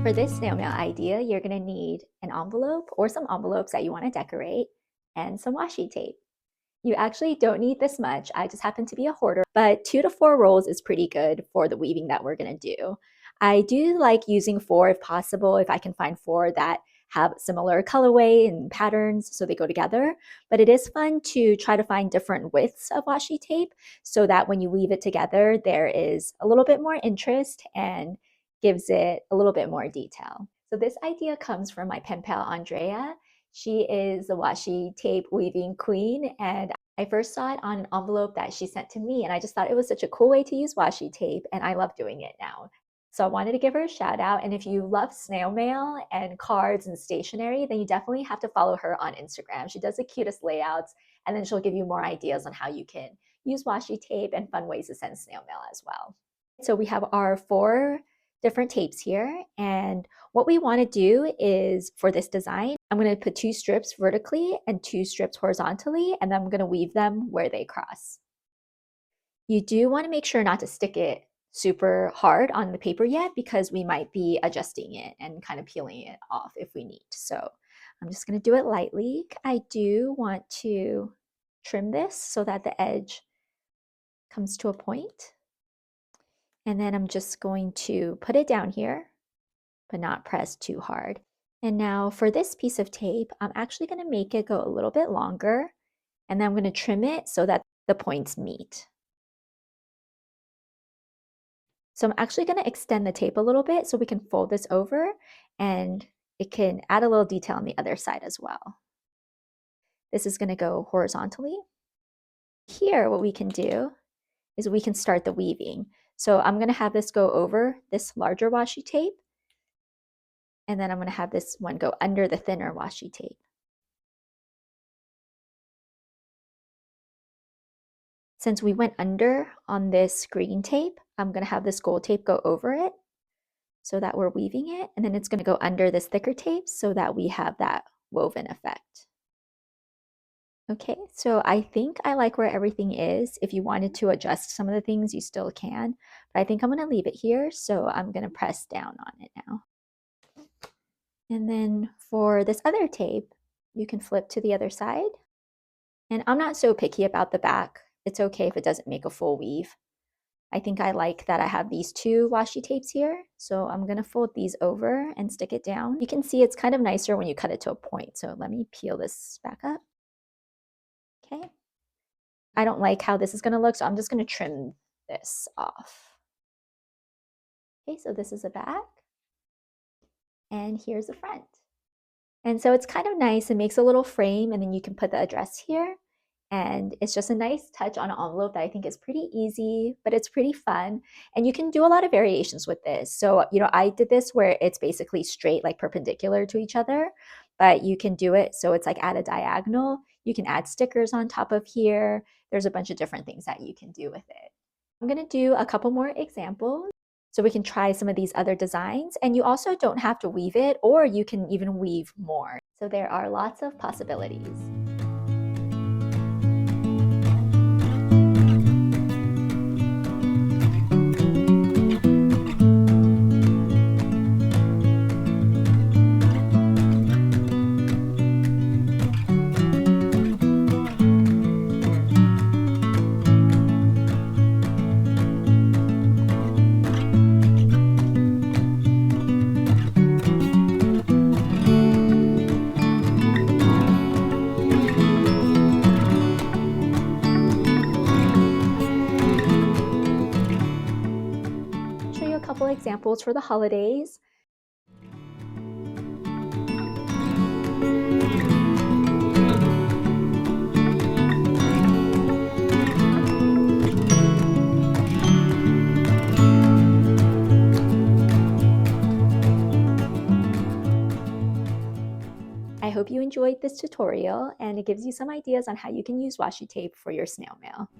For this snail mail idea, you're going to need an envelope or some envelopes that you want to decorate and some washi tape. You actually don't need this much. I just happen to be a hoarder, but 2 to 4 rolls is pretty good for the weaving that we're going to do. I do like using 4 if possible, if I can find 4 that have similar colorway and patterns so they go together. But it is fun to try to find different widths of washi tape so that when you weave it together, there is a little bit more interest and gives it a little bit more detail. So this idea comes from my pen pal Andrea. She is the washi tape weaving queen, and I first saw it on an envelope that she sent to me, and I just thought it was such a cool way to use washi tape, and I love doing it now. So I wanted to give her a shout out, and if you love snail mail and cards and stationery, then you definitely have to follow her on Instagram. She does the cutest layouts, and then she'll give you more ideas on how you can use washi tape and fun ways to send snail mail as well. So we have our 4 different tapes here, and what we want to do is, for this design, I'm going to put 2 strips vertically and 2 strips horizontally, and then I'm going to weave them where they cross. You do want to make sure not to stick it super hard on the paper yet, because we might be adjusting it and kind of peeling it off if we need. So I'm just going to do it lightly. I do want to trim this so that the edge comes to a point. And then I'm just going to put it down here, but not press too hard. And now for this piece of tape, I'm actually going to make it go a little bit longer, and then I'm going to trim it so that the points meet. So I'm actually going to extend the tape a little bit so we can fold this over, and it can add a little detail on the other side as well. This is going to go horizontally. Here, what we can do is we can start the weaving. So I'm going to have this go over this larger washi tape, and then I'm going to have this one go under the thinner washi tape. Since we went under on this green tape, I'm going to have this gold tape go over it so that we're weaving it, and then it's going to go under this thicker tape so that we have that woven effect. Okay, so I think I like where everything is. If you wanted to adjust some of the things, you still can, but I think I'm going to leave it here, so I'm going to press down on it now. And then for this other tape, you can flip to the other side. And I'm not so picky about the back. It's okay if it doesn't make a full weave. I think I like that I have these 2 washi tapes here, so I'm going to fold these over and stick it down. You can see it's kind of nicer when you cut it to a point, so let me peel this back up. Okay. I don't like how this is going to look, so I'm just going to trim this off. Okay, so this is the back, and here's the front. And so it's kind of nice. It makes a little frame, and then you can put the address here. And it's just a nice touch on an envelope that I think is pretty easy, but it's pretty fun. And you can do a lot of variations with this. So, I did this where it's basically straight, like perpendicular to each other, but you can do it so it's like at a diagonal. You can add stickers on top of here. There's a bunch of different things that you can do with it. I'm going to do a couple more examples so we can try some of these other designs. And you also don't have to weave it, or you can even weave more. So there are lots of possibilities. Couple examples for the holidays. I hope you enjoyed this tutorial, and it gives you some ideas on how you can use washi tape for your snail mail.